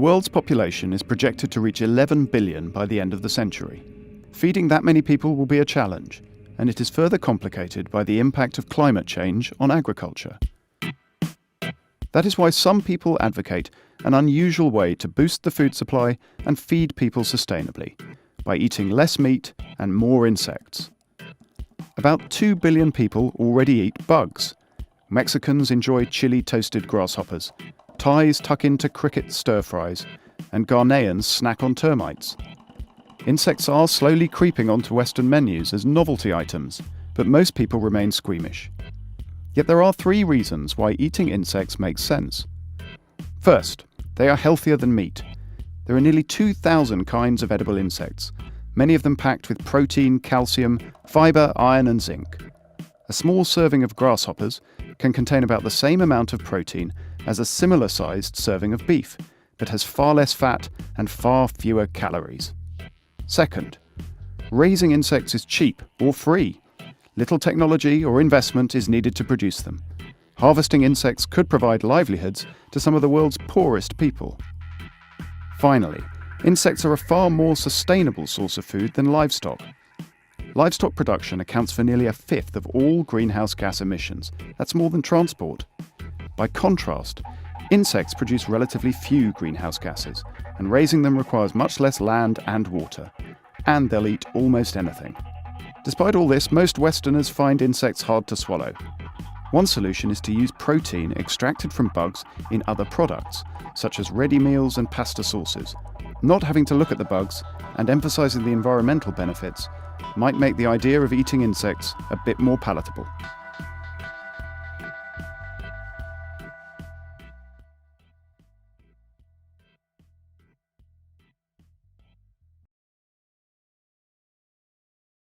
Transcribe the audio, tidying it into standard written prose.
world's population is projected to reach 11 billion by the end of the century. Feeding that many people will be a challenge, and it is further complicated by the impact of climate change on agriculture. That is why some people advocate an unusual way to boost the food supply and feed people sustainably, by eating less meat and more insects. About 2 billion people already eat bugs. Mexicans enjoy chili toasted grasshoppers, Thais tuck into cricket stir-fries, and Ghanaians snack on termites. Insects are slowly creeping onto Western menus as novelty items, but most people remain squeamish. Yet there are 3 reasons why eating insects makes sense. First, they are healthier than meat. There are nearly 2,000 kinds of edible insects, many of them packed with protein, calcium, fibre, iron and zinc. A small serving of grasshoppers can contain about the same amount of protein as a similar-sized serving of beef, but has far less fat and far fewer calories. Second, raising insects is cheap or free. Little technology or investment is needed to produce them. Harvesting insects could provide livelihoods to some of the world's poorest people. Finally, insects are a far more sustainable source of food than livestock. Livestock production accounts for nearly 1/5 of all greenhouse gas emissions. That's more than transport. By contrast, insects produce relatively few greenhouse gases, and raising them requires much less land and water. And they'll eat almost anything. Despite all this, most Westerners find insects hard to swallow. One solution is to use protein extracted from bugs in other products, such as ready meals and pasta sauces. Not having to look at the bugs and emphasizing the environmental benefits might make the idea of eating insects a bit more palatable.